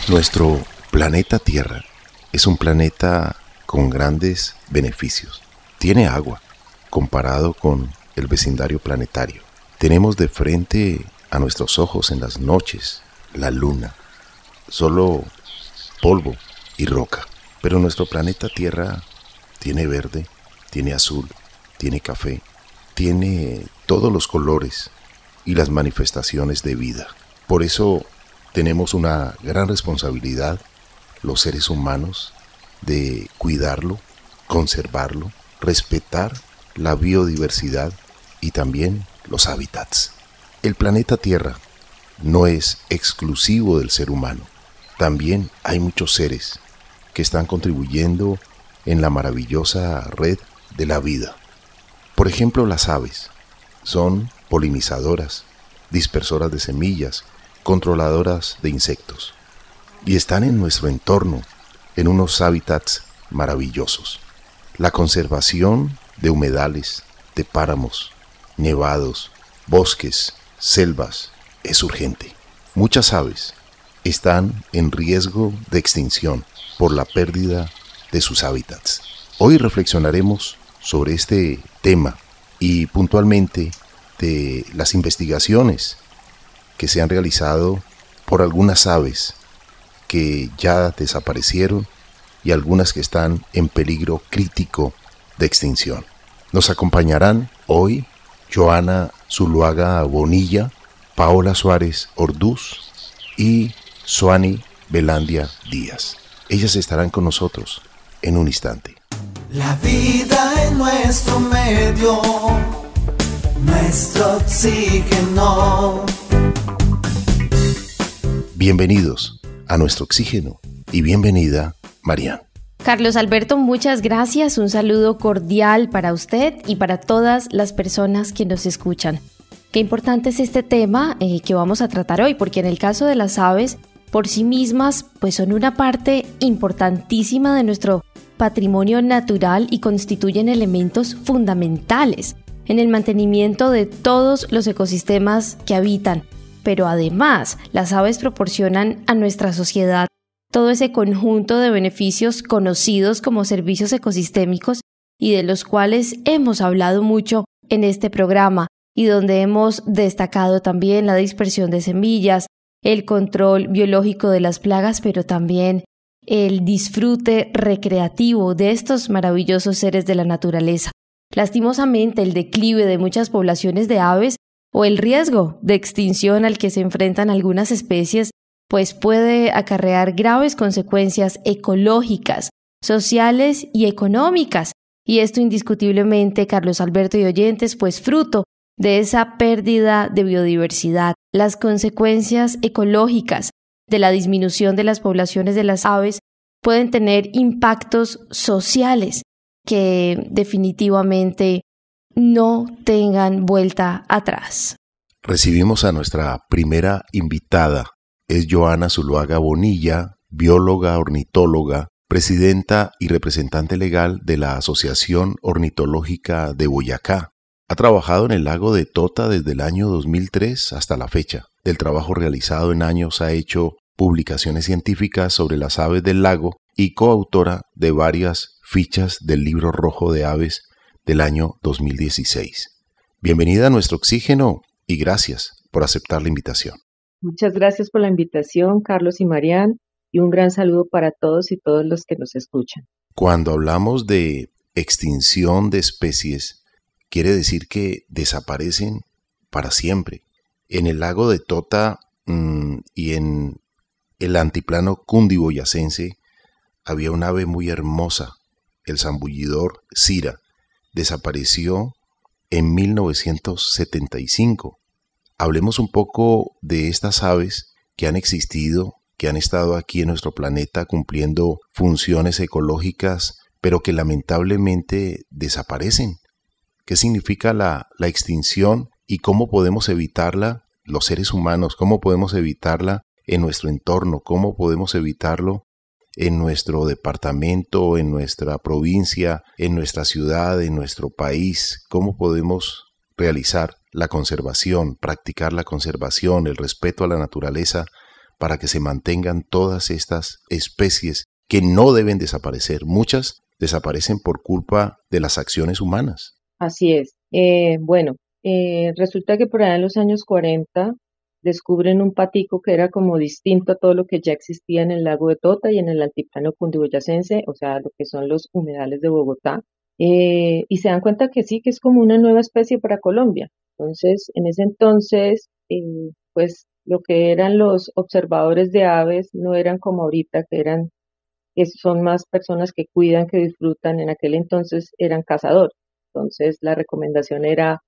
Nuestro planeta Tierra es un planeta con grandes beneficios. Tiene agua comparado con el vecindario planetario. Tenemos de frente a nuestros ojos en las noches la luna, solo polvo y roca. Pero nuestro planeta Tierra tiene verde, tiene azul, tiene café, tiene todos los colores y las manifestaciones de vida. Por eso tenemos una gran responsabilidad, los seres humanos, de cuidarlo, conservarlo, respetar la biodiversidad y también los hábitats. El planeta Tierra no es exclusivo del ser humano. También hay muchos seres que están contribuyendo en la maravillosa red de la vida. Por ejemplo, las aves son polinizadoras, dispersoras de semillas, controladoras de insectos, y están en nuestro entorno, en unos hábitats maravillosos. La conservación de humedales, de páramos, nevados, bosques, selvas, es urgente. Muchas aves están en riesgo de extinción por la pérdida de sus hábitats. Hoy reflexionaremos sobre este tema y puntualmente de las investigaciones que se han realizado por algunas aves que ya desaparecieron y algunas que están en peligro crítico de extinción. Nos acompañarán hoy Joana Zuluaga Bonilla, Paola Suárez Orduz y Suani Belandia Díaz. Ellas estarán con nosotros en un instante. La vida en nuestro medio, nuestro oxígeno. Bienvenidos a nuestro oxígeno y bienvenida, Marian. Carlos Alberto, muchas gracias. Un saludo cordial para usted y para todas las personas que nos escuchan. Qué importante es este tema que vamos a tratar hoy, porque en el caso de las aves, por sí mismas, pues son una parte importantísima de nuestro patrimonio natural y constituyen elementos fundamentales en el mantenimiento de todos los ecosistemas que habitan. Pero además, las aves proporcionan a nuestra sociedad todo ese conjunto de beneficios conocidos como servicios ecosistémicos y de los cuales hemos hablado mucho en este programa y donde hemos destacado también la dispersión de semillas, el control biológico de las plagas, pero también el disfrute recreativo de estos maravillosos seres de la naturaleza. Lastimosamente, el declive de muchas poblaciones de aves o el riesgo de extinción al que se enfrentan algunas especies, pues puede acarrear graves consecuencias ecológicas, sociales y económicas. Y esto indiscutiblemente, Carlos Alberto y oyentes, pues fruto de esa pérdida de biodiversidad. Las consecuencias ecológicas de la disminución de las poblaciones de las aves pueden tener impactos sociales que definitivamente no tengan vuelta atrás. Recibimos a nuestra primera invitada. Es Joana Zuluaga Bonilla, bióloga, ornitóloga, presidenta y representante legal de la Asociación Ornitológica de Boyacá. Ha trabajado en el lago de Tota desde el año 2003 hasta la fecha. Del trabajo realizado en años ha hecho publicaciones científicas sobre las aves del lago y coautora de varias fichas del Libro Rojo de Aves del año 2016. Bienvenida a nuestro oxígeno y gracias por aceptar la invitación. Muchas gracias por la invitación, Carlos y Marian, y un gran saludo para todos y todos los que nos escuchan. Cuando hablamos de extinción de especies, quiere decir que desaparecen para siempre. En el lago de Tota y en el antiplano cundiboyacense había un ave muy hermosa, el zambullidor cira. Desapareció en 1975. Hablemos un poco de estas aves que han existido, que han estado aquí en nuestro planeta cumpliendo funciones ecológicas, pero que lamentablemente desaparecen. ¿Qué significa la extinción y cómo podemos evitarla los seres humanos? ¿Cómo podemos evitarla en nuestro entorno? ¿Cómo podemos evitarlo en nuestro departamento, en nuestra provincia, en nuestra ciudad, en nuestro país? ¿Cómo podemos realizar la conservación, practicar la conservación, el respeto a la naturaleza para que se mantengan todas estas especies que no deben desaparecer? Muchas desaparecen por culpa de las acciones humanas. Así es. Resulta que por allá en los años 40 descubren un patico que era como distinto a todo lo que ya existía en el lago de Tota y en el altiplano cundiboyacense, o sea, lo que son los humedales de Bogotá. Y se dan cuenta que sí, que es como una nueva especie para Colombia. Entonces, en ese entonces, pues lo que eran los observadores de aves no eran como ahorita, que son más personas que cuidan, que disfrutan. En aquel entonces eran cazadores. Entonces, la recomendación era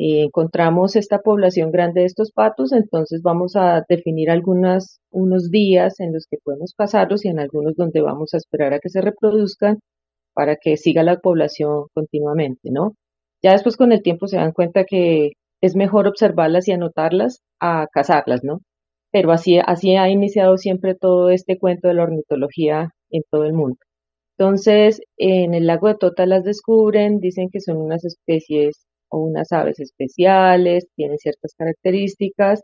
encontramos esta población grande de estos patos, entonces vamos a definir unos días en los que podemos cazarlos y en algunos donde vamos a esperar a que se reproduzcan para que siga la población continuamente, ¿no? Ya después con el tiempo se dan cuenta que es mejor observarlas y anotarlas a cazarlas, ¿no? Pero así ha iniciado siempre todo este cuento de la ornitología en todo el mundo. Entonces, en el lago de Tota las descubren, dicen que son unas especies o unas aves especiales, tienen ciertas características,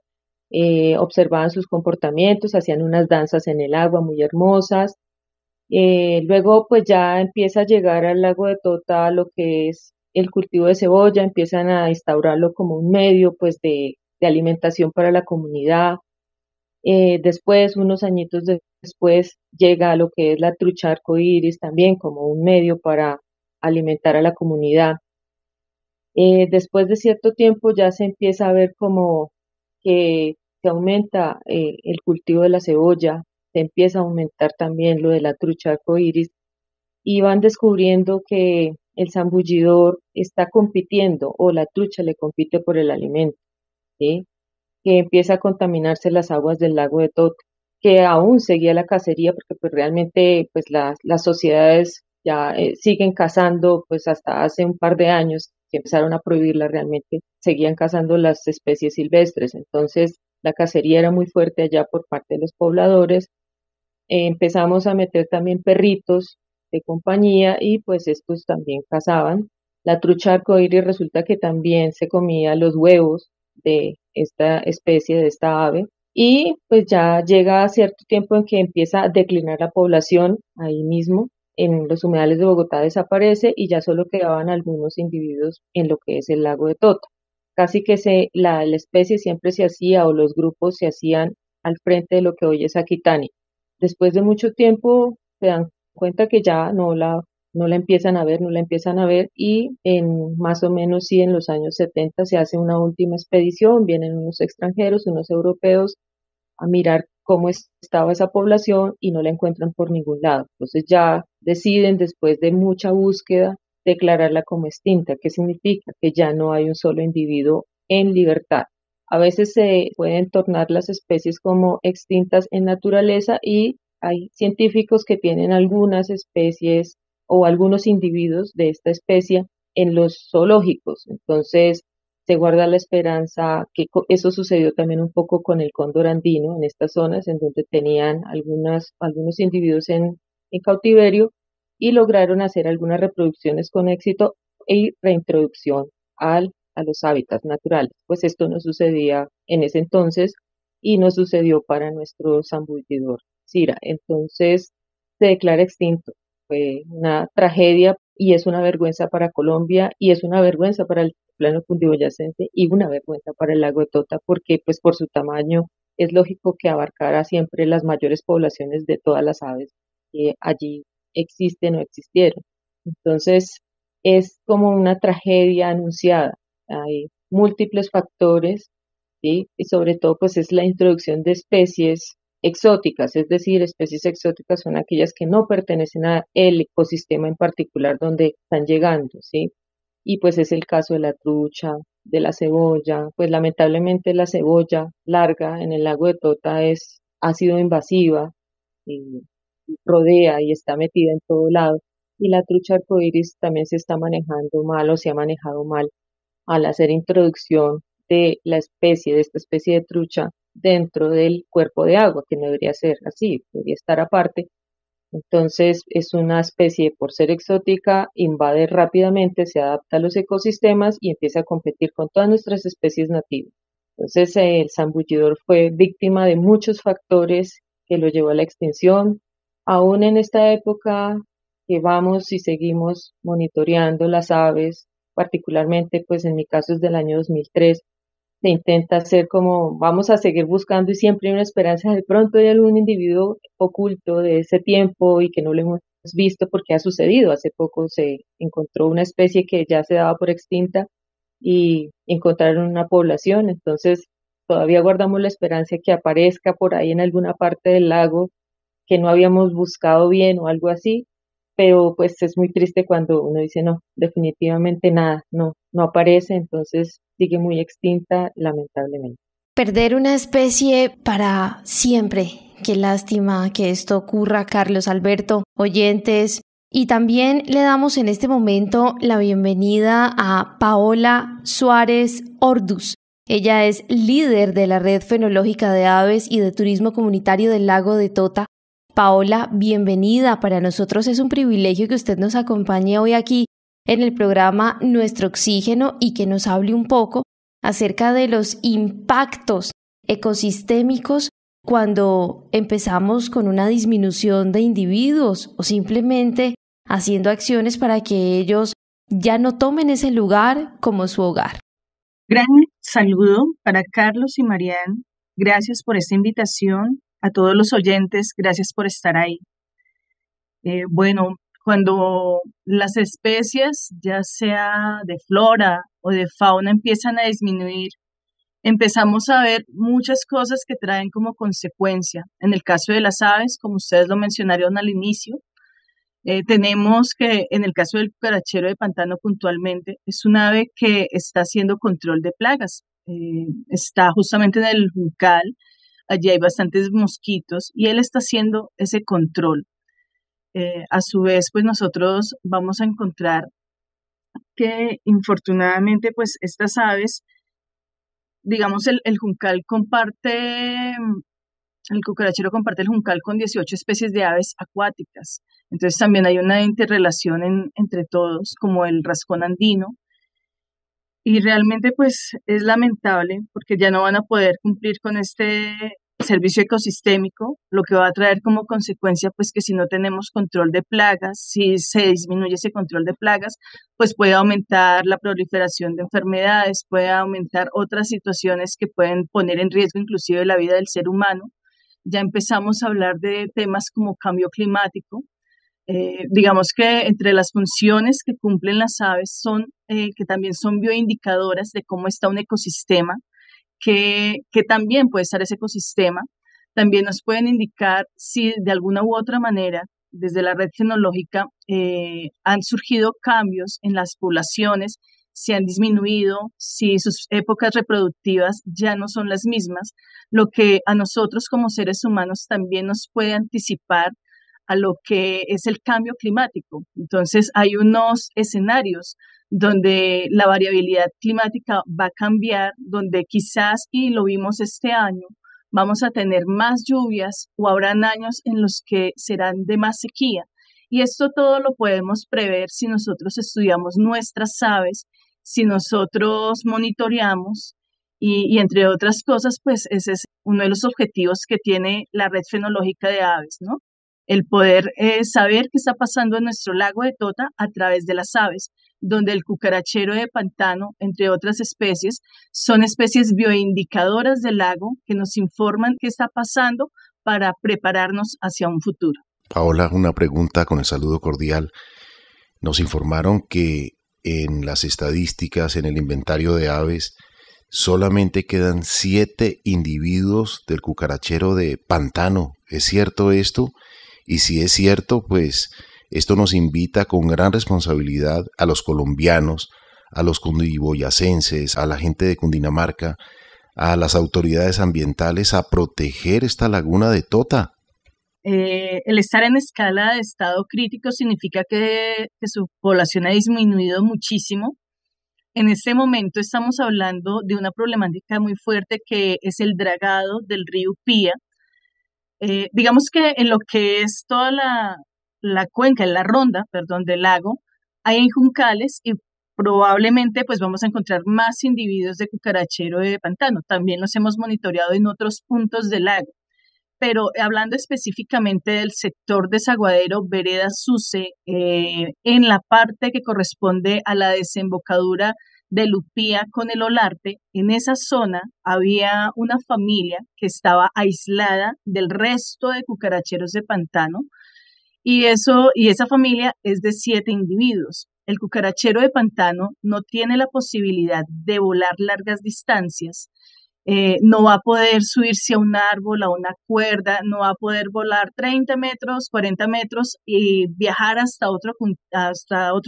observaban sus comportamientos, hacían unas danzas en el agua muy hermosas. Luego, pues ya empieza a llegar al lago de Tota lo que es el cultivo de cebolla, empiezan a instaurarlo como un medio, pues, de alimentación para la comunidad. Después, unos añitos después, llega lo que es la trucha arcoíris también como un medio para alimentar a la comunidad. Después de cierto tiempo ya se empieza a ver como que se aumenta el cultivo de la cebolla, se empieza a aumentar también lo de la trucha arcoíris y van descubriendo que el zambullidor está compitiendo o la trucha le compite por el alimento, ¿sí? Que empieza a contaminarse las aguas del lago de Tota, que aún seguía la cacería porque pues realmente pues las sociedades ya siguen cazando pues hasta hace un par de años que empezaron a prohibirla realmente, seguían cazando las especies silvestres, entonces la cacería era muy fuerte allá por parte de los pobladores. Empezamos a meter también perritos de compañía y pues estos también cazaban. La trucha arcoíris resulta que también se comía los huevos de esta especie, de esta ave, y pues ya llega a cierto tiempo en que empieza a declinar la población ahí mismo. En los humedales de Bogotá desaparece y ya solo quedaban algunos individuos en lo que es el lago de Tota. Casi que la especie siempre se hacía o los grupos se hacían al frente de lo que hoy es Aquitania. Después de mucho tiempo se dan cuenta que ya no la empiezan a ver, no la empiezan a ver y en más o menos sí en los años 70 se hace una última expedición, vienen unos extranjeros, unos europeos a mirar cómo estaba esa población y no la encuentran por ningún lado. Entonces ya deciden después de mucha búsqueda declararla como extinta. ¿Qué significa? Que ya no hay un solo individuo en libertad. A veces se pueden tornar las especies como extintas en naturaleza y hay científicos que tienen algunas especies o algunos individuos de esta especie en los zoológicos. Entonces, se guarda la esperanza que eso sucedió también un poco con el cóndor andino en estas zonas en donde tenían algunos individuos en cautiverio y lograron hacer algunas reproducciones con éxito y reintroducción a los hábitats naturales. Pues esto no sucedía en ese entonces y no sucedió para nuestro zambullidor Cira. Entonces se declara extinto. Fue una tragedia y es una vergüenza para Colombia y es una vergüenza para el plano cundiboyacense y una vergüenza para el lago de Tota porque pues por su tamaño es lógico que abarcara siempre las mayores poblaciones de todas las aves que allí existen o existieron. Entonces es como una tragedia anunciada. Hay múltiples factores, ¿sí? Y sobre todo pues es la introducción de especies exóticas, es decir, especies exóticas son aquellas que no pertenecen al ecosistema en particular donde están llegando, ¿sí? Y pues es el caso de la trucha, de la cebolla, pues lamentablemente la cebolla larga en el lago de Tota ha sido invasiva, y rodea y está metida en todo lado. Y la trucha arcoíris también se está manejando mal o se ha manejado mal al hacer introducción de esta especie de trucha dentro del cuerpo de agua, que no debería ser así, debería estar aparte. Entonces es una especie, por ser exótica, invade rápidamente, se adapta a los ecosistemas y empieza a competir con todas nuestras especies nativas. Entonces, el zambullidor fue víctima de muchos factores que lo llevó a la extinción. Aún en esta época que vamos y seguimos monitoreando las aves, particularmente, pues en mi caso es del año 2003, se intenta hacer como, vamos a seguir buscando y siempre hay una esperanza, de pronto hay algún individuo oculto de ese tiempo y que no lo hemos visto porque ha sucedido. Hace poco se encontró una especie que ya se daba por extinta y encontraron una población, entonces todavía guardamos la esperanza de que aparezca por ahí en alguna parte del lago que no habíamos buscado bien o algo así, pero pues es muy triste cuando uno dice no, definitivamente nada, no aparece, entonces sigue muy extinta lamentablemente. Perder una especie para siempre. Qué lástima que esto ocurra, Carlos Alberto, oyentes. Y también le damos en este momento la bienvenida a Paola Suárez Orduz. Ella es líder de la Red Fenológica de Aves y de Turismo Comunitario del Lago de Tota. Paola, bienvenida. Para nosotros es un privilegio que usted nos acompañe hoy aquí en el programa Nuestro Oxígeno y que nos hable un poco acerca de los impactos ecosistémicos cuando empezamos con una disminución de individuos o simplemente haciendo acciones para que ellos ya no tomen ese lugar como su hogar. Gran saludo para Carlos y Marianne. Gracias por esta invitación. A todos los oyentes, gracias por estar ahí. Cuando las especies, ya sea de flora o de fauna, empiezan a disminuir, empezamos a ver muchas cosas que traen como consecuencia. En el caso de las aves, como ustedes lo mencionaron al inicio, tenemos que, en el caso del cucarachero de pantano puntualmente, es un ave que está haciendo control de plagas. Está justamente en el Juncal, allí hay bastantes mosquitos y él está haciendo ese control. A su vez, pues nosotros vamos a encontrar que infortunadamente, pues estas aves, digamos, el juncal comparte, el cucarachero comparte el juncal con 18 especies de aves acuáticas. Entonces también hay una interrelación entre todos, como el rascón andino. Y realmente pues es lamentable porque ya no van a poder cumplir con este servicio ecosistémico, lo que va a traer como consecuencia pues que si no tenemos control de plagas, si se disminuye ese control de plagas, pues puede aumentar la proliferación de enfermedades, puede aumentar otras situaciones que pueden poner en riesgo inclusive la vida del ser humano. Ya empezamos a hablar de temas como cambio climático. Digamos que entre las funciones que cumplen las aves son que también son bioindicadoras de cómo está un ecosistema, que también puede estar ese ecosistema. También nos pueden indicar si de alguna u otra manera desde la red fenológica han surgido cambios en las poblaciones, si han disminuido, si sus épocas reproductivas ya no son las mismas, lo que a nosotros como seres humanos también nos puede anticipar a lo que es el cambio climático. Entonces hay unos escenarios donde la variabilidad climática va a cambiar, donde quizás, y lo vimos este año, vamos a tener más lluvias o habrán años en los que serán de más sequía. Y esto todo lo podemos prever si nosotros estudiamos nuestras aves, si nosotros monitoreamos y entre otras cosas, pues ese es uno de los objetivos que tiene la red fenológica de aves, ¿no? El poder saber qué está pasando en nuestro lago de Tota a través de las aves, donde el cucarachero de pantano, entre otras especies, son especies bioindicadoras del lago que nos informan qué está pasando para prepararnos hacia un futuro. Paola, una pregunta con el saludo cordial. Nos informaron que en las estadísticas, en el inventario de aves, solamente quedan 7 individuos del cucarachero de pantano. ¿Es cierto esto? Y si es cierto, pues esto nos invita con gran responsabilidad a los colombianos, a los cundiboyacenses, a la gente de Cundinamarca, a las autoridades ambientales a proteger esta laguna de Tota. El estar en escala de estado crítico significa que su población ha disminuido muchísimo. En este momento estamos hablando de una problemática muy fuerte que es el dragado del río Pía. Digamos que en lo que es toda la cuenca, la ronda, perdón, del lago, hay juncales y probablemente pues vamos a encontrar más individuos de cucarachero de pantano. También los hemos monitoreado en otros puntos del lago. Pero hablando específicamente del sector desaguadero Vereda Suce, en la parte que corresponde a la desembocadura de Lupía con el Olarte, en esa zona había una familia que estaba aislada del resto de cucaracheros de pantano y esa familia es de 7 individuos. El cucarachero de pantano no tiene la posibilidad de volar largas distancias, no va a poder subirse a un árbol, a una cuerda, no va a poder volar 30 metros, 40 metros y viajar hasta otro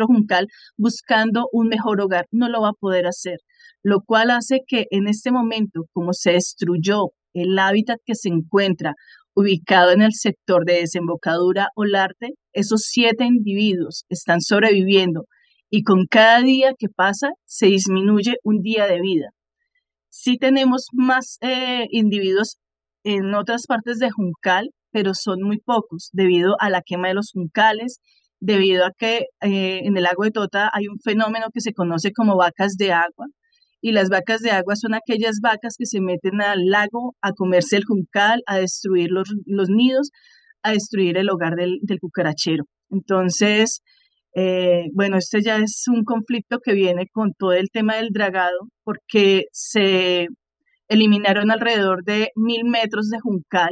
juncal buscando un mejor hogar. No lo va a poder hacer, lo cual hace que en este momento, como se destruyó el hábitat que se encuentra ubicado en el sector de desembocadura Olarte, esos 7 individuos están sobreviviendo y con cada día que pasa se disminuye un día de vida. Sí tenemos más individuos en otras partes de Juncal, pero son muy pocos debido a la quema de los juncales, debido a que en el lago de Tota hay un fenómeno que se conoce como vacas de agua, y las vacas de agua son aquellas vacas que se meten al lago a comerse el juncal, a destruir los nidos, a destruir el hogar del cucarachero. Entonces, bueno, este ya es un conflicto que viene con todo el tema del dragado, porque se eliminaron alrededor de 1.000 metros de juncal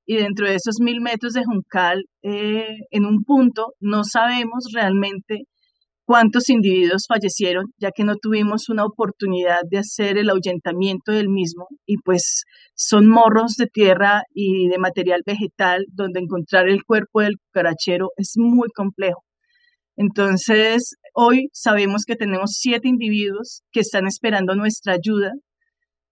y dentro de esos 1.000 metros de juncal, en un punto no sabemos realmente cuántos individuos fallecieron, ya que no tuvimos una oportunidad de hacer el ahuyentamiento del mismo y pues son morros de tierra y de material vegetal donde encontrar el cuerpo del cucarachero es muy complejo. Entonces, hoy sabemos que tenemos 7 individuos que están esperando nuestra ayuda,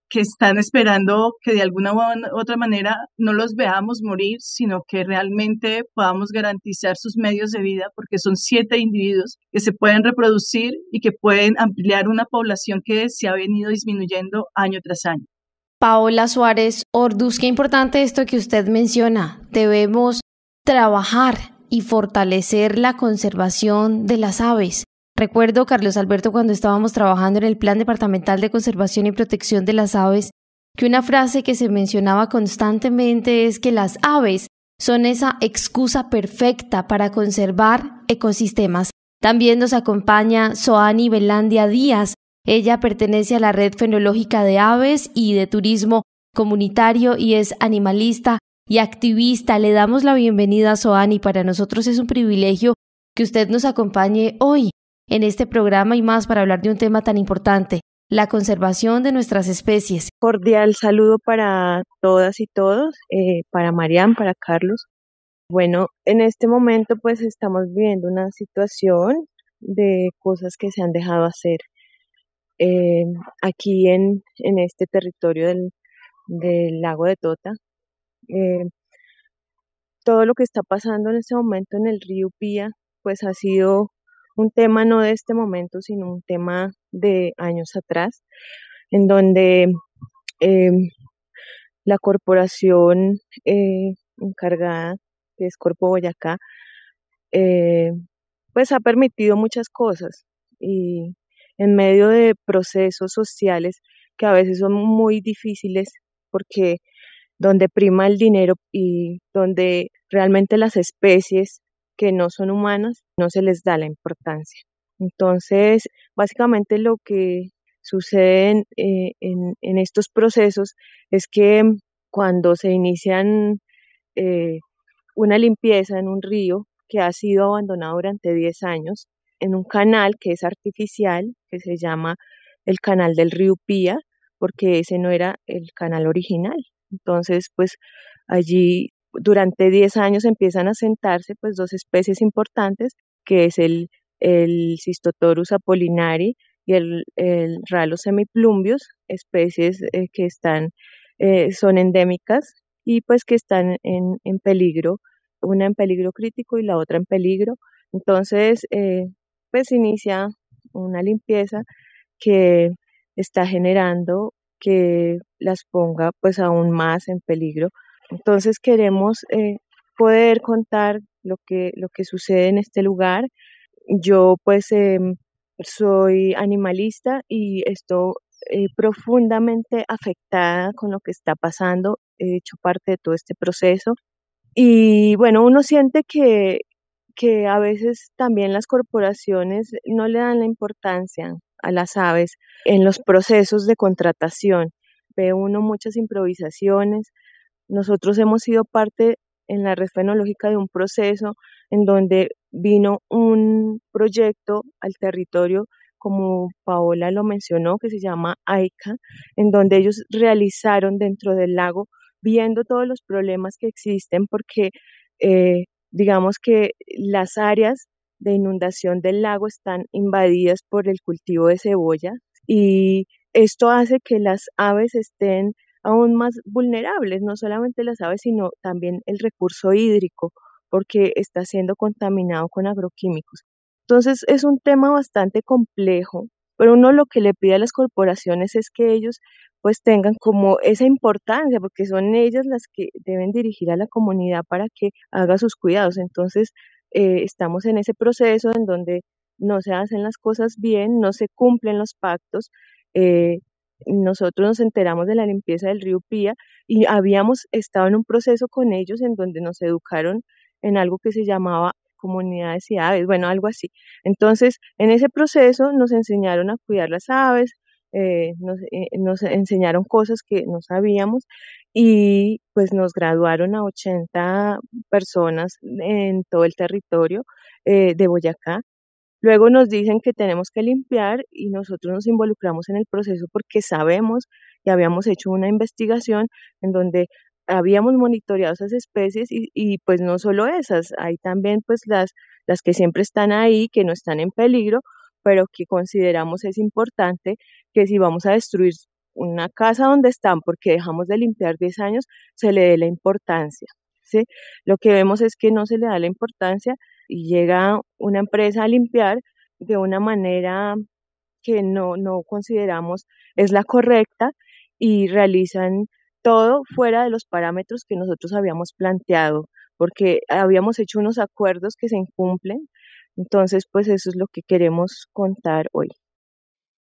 que están esperando que de alguna u otra manera no los veamos morir, sino que realmente podamos garantizar sus medios de vida, porque son 7 individuos que se pueden reproducir y que pueden ampliar una población que se ha venido disminuyendo año tras año. Paola Suárez Orduz, qué importante esto que usted menciona. Debemos trabajar y fortalecer la conservación de las aves. Recuerdo, Carlos Alberto, cuando estábamos trabajando en el Plan Departamental de Conservación y Protección de las Aves, que una frase que se mencionaba constantemente es que las aves son esa excusa perfecta para conservar ecosistemas. También nos acompaña Soani Belandia Díaz. Ella pertenece a la Red Fenológica de Aves y de Turismo Comunitario y es animalista y activista. Le damos la bienvenida a Soani. Para nosotros es un privilegio que usted nos acompañe hoy en este programa y más para hablar de un tema tan importante, la conservación de nuestras especies. Cordial saludo para todas y todos, para Mariam, para Carlos. Bueno, en este momento pues estamos viviendo una situación de cosas que se han dejado hacer aquí en este territorio del lago de Tota. Todo lo que está pasando en este momento en el río Pía pues ha sido un tema no de este momento, sino un tema de años atrás, en donde la corporación encargada, que es Corpo Boyacá, pues ha permitido muchas cosas y en medio de procesos sociales que a veces son muy difíciles porque donde prima el dinero y donde realmente las especies que no son humanas no se les da la importancia. Entonces, básicamente lo que sucede en estos procesos es que cuando se inician una limpieza en un río que ha sido abandonado durante 10 años, en un canal que es artificial, que se llama el canal del río Pía, porque ese no era el canal original. Entonces, pues allí durante 10 años empiezan a sentarse pues 2 especies importantes, que es el Cistotorus apollinari y el Rallus semiplumbius, especies que son endémicas y pues que están en peligro, una en peligro crítico y la otra en peligro. Entonces, pues inicia una limpieza que está generando que las ponga pues aún más en peligro. Entonces queremos poder contar lo que sucede en este lugar. Yo pues Soy animalista y estoy profundamente afectada con lo que está pasando. He hecho parte de todo este proceso y bueno, uno siente que a veces también las corporaciones no le dan la importancia a las aves en los procesos de contratación. Ve uno muchas improvisaciones. Nosotros hemos sido parte en la red fenológica de un proceso en donde vino un proyecto al territorio, como Paola lo mencionó, que se llama AICA, en donde ellos realizaron dentro del lago, viendo todos los problemas que existen, porque digamos que las áreas de inundación del lago están invadidas por el cultivo de cebolla y esto hace que las aves estén aún más vulnerables, no solamente las aves, sino también el recurso hídrico, porque está siendo contaminado con agroquímicos. Entonces es un tema bastante complejo, pero uno lo que le pide a las corporaciones es que ellos pues tengan como esa importancia, porque son ellas las que deben dirigir a la comunidad para que haga sus cuidados. Entonces estamos en ese proceso en donde no se hacen las cosas bien, no se cumplen los pactos. eh, Nosotros nos enteramos de la limpieza del río Pía y habíamos estado en un proceso con ellos en donde nos educaron en algo que se llamaba comunidades y aves, bueno, algo así. Entonces, en ese proceso nos enseñaron a cuidar las aves, nos enseñaron cosas que no sabíamos y pues nos graduaron a 80 personas en todo el territorio de Boyacá. Luego nos dicen que tenemos que limpiar y nosotros nos involucramos en el proceso porque sabemos que habíamos hecho una investigación en donde habíamos monitoreado esas especies y pues no solo esas, hay también pues las que siempre están ahí, que no están en peligro, pero que consideramos es importante que si vamos a destruir una casa donde están porque dejamos de limpiar 10 años, se le dé la importancia, ¿sí? Lo que vemos es que no se le da la importancia y llega una empresa a limpiar de una manera que no consideramos es la correcta y realizan todo fuera de los parámetros que nosotros habíamos planteado, porque habíamos hecho unos acuerdos que se incumplen. Entonces, pues eso es lo que queremos contar hoy.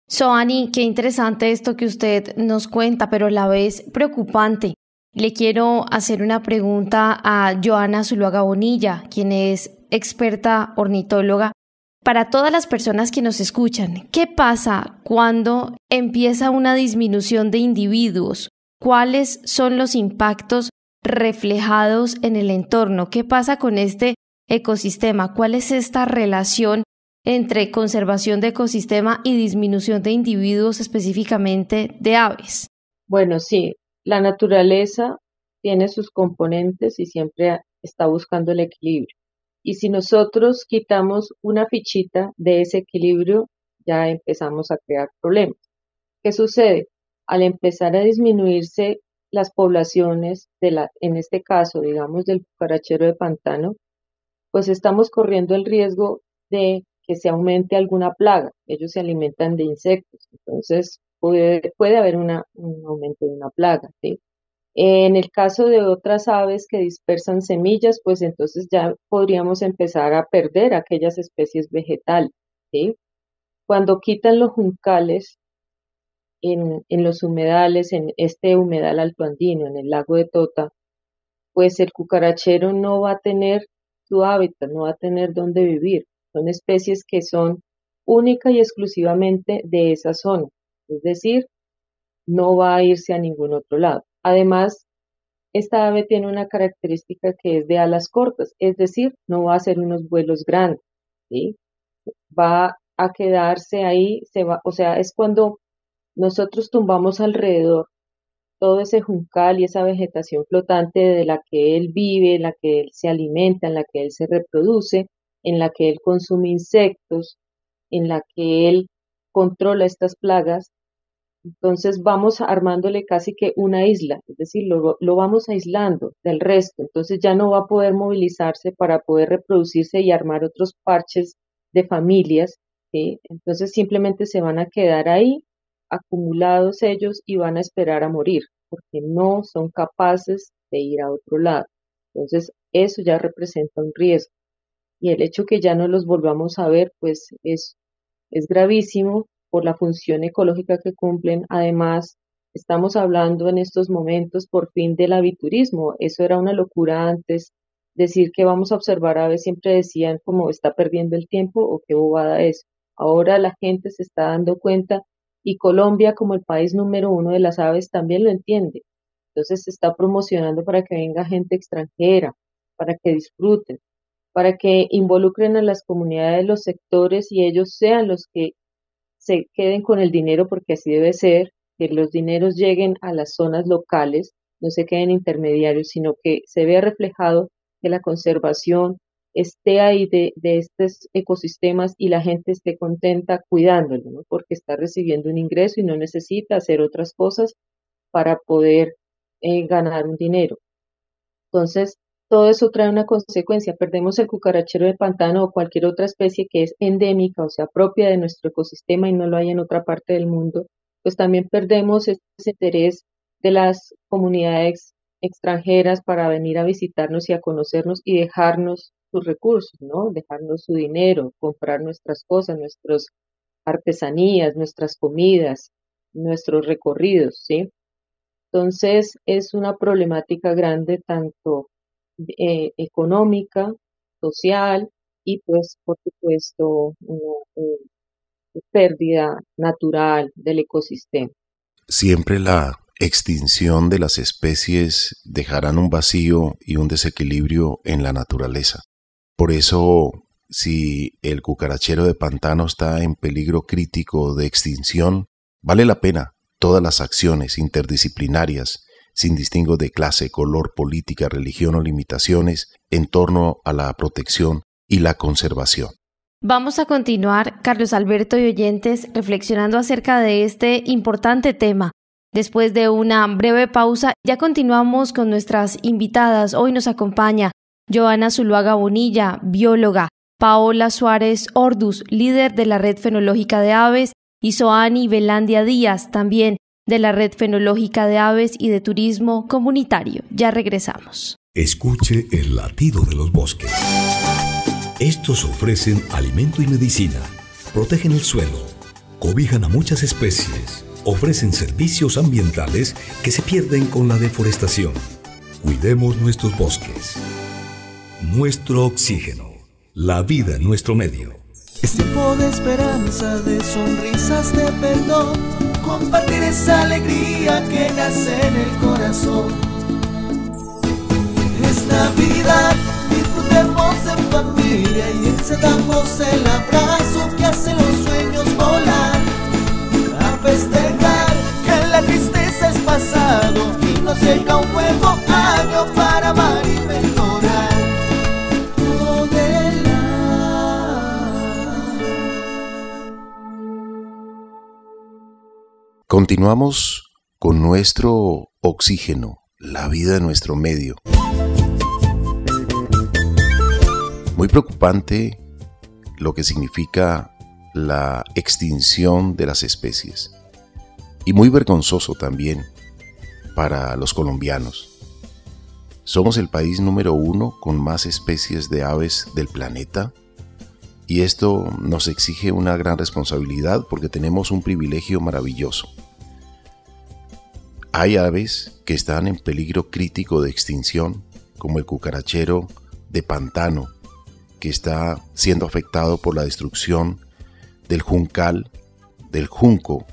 Soani, qué interesante esto que usted nos cuenta, pero a la vez preocupante. Le quiero hacer una pregunta a Joana Zuluaga Bonilla, quien es experta ornitóloga. Para todas las personas que nos escuchan, ¿qué pasa cuando empieza una disminución de individuos? ¿Cuáles son los impactos reflejados en el entorno? ¿Qué pasa con este ecosistema? ¿Cuál es esta relación entre conservación de ecosistema y disminución de individuos, específicamente de aves? Bueno, sí, la naturaleza tiene sus componentes y siempre está buscando el equilibrio. Y si nosotros quitamos una fichita de ese equilibrio, ya empezamos a crear problemas. ¿Qué sucede? Al empezar a disminuirse las poblaciones en este caso, digamos, del cucarachero de pantano, pues estamos corriendo el riesgo de que se aumente alguna plaga. Ellos se alimentan de insectos, entonces puede haber un aumento de una plaga, ¿sí? En el caso de otras aves que dispersan semillas, pues entonces ya podríamos empezar a perder aquellas especies vegetales, ¿sí? Cuando quitan los juncales en los humedales, en este humedal altoandino, en el lago de Tota, pues el cucarachero no va a tener su hábitat, no va a tener dónde vivir. Son especies que son única y exclusivamente de esa zona, es decir, no va a irse a ningún otro lado. Además, esta ave tiene una característica que es de alas cortas, es decir, no va a hacer unos vuelos grandes, ¿sí? Va a quedarse ahí, o sea, es cuando nosotros tumbamos alrededor todo ese juncal y esa vegetación flotante de la que él vive, en la que él se alimenta, en la que él se reproduce, en la que él consume insectos, en la que él controla estas plagas. Entonces vamos armándole casi que una isla, es decir, lo vamos aislando del resto. Entonces ya no va a poder movilizarse para poder reproducirse y armar otros parches de familias, ¿sí? Entonces simplemente se van a quedar ahí acumulados ellos y van a esperar a morir, porque no son capaces de ir a otro lado. Entonces eso ya representa un riesgo. Y el hecho que ya no los volvamos a ver, pues es Es gravísimo por la función ecológica que cumplen. Además, estamos hablando en estos momentos por fin del aviturismo. Eso era una locura antes. Decir que vamos a observar aves, siempre decían como está perdiendo el tiempo o qué bobada es. Ahora la gente se está dando cuenta y Colombia, como el país número uno de las aves, también lo entiende. Entonces se está promocionando para que venga gente extranjera, para que disfruten, para que involucren a las comunidades, los sectores y ellos sean los que se queden con el dinero, porque así debe ser, que los dineros lleguen a las zonas locales, no se queden intermediarios, sino que se vea reflejado que la conservación esté ahí de estos ecosistemas y la gente esté contenta cuidándolo, ¿no? Porque está recibiendo un ingreso y no necesita hacer otras cosas para poder ganar un dinero. Entonces, todo eso trae una consecuencia. Perdemos el cucarachero de pantano o cualquier otra especie que es endémica, o sea, propia de nuestro ecosistema y no lo hay en otra parte del mundo. Pues también perdemos ese interés de las comunidades extranjeras para venir a visitarnos y a conocernos y dejarnos sus recursos, ¿no? Dejarnos su dinero, comprar nuestras cosas, nuestras artesanías, nuestras comidas, nuestros recorridos, ¿sí? Entonces es una problemática grande tanto económica, social y pues por supuesto una pérdida natural del ecosistema. Siempre la extinción de las especies dejarán un vacío y un desequilibrio en la naturaleza. Por eso, si el cucarachero de pantano está en peligro crítico de extinción, vale la pena todas las acciones interdisciplinarias, sin distingo de clase, color, política, religión o limitaciones, en torno a la protección y la conservación. Vamos a continuar, Carlos Alberto y oyentes, reflexionando acerca de este importante tema. Después de una breve pausa, ya continuamos con nuestras invitadas. Hoy nos acompaña Johanna Zuluaga Bonilla, bióloga, Paola Suárez Orduz, líder de la Red Fenológica de Aves, y Soani Velandia Díaz, también de la Red Fenológica de Aves y de Turismo Comunitario. Ya regresamos. Escuche el latido de los bosques. Estos ofrecen alimento y medicina, protegen el suelo, cobijan a muchas especies, ofrecen servicios ambientales que se pierden con la deforestación. Cuidemos nuestros bosques. Nuestro oxígeno, la vida en nuestro medio. Es tiempo de esperanza, de sonrisas, de perdón, compartir esa alegría que nace en el corazón. Es Navidad, disfrutemos en familia y encendamos el abrazo que hace los sueños volar. A festejar que la tristeza es pasado y nos llega un nuevo año para amar y mejorar. Continuamos con nuestro oxígeno, la vida de nuestro medio. Muy preocupante lo que significa la extinción de las especies y muy vergonzoso también para los colombianos. Somos el país número 1 con más especies de aves del planeta. Y esto nos exige una gran responsabilidad porque tenemos un privilegio maravilloso. Hay aves que están en peligro crítico de extinción, como el cucarachero de pantano, que está siendo afectado por la destrucción del juncal, del junco,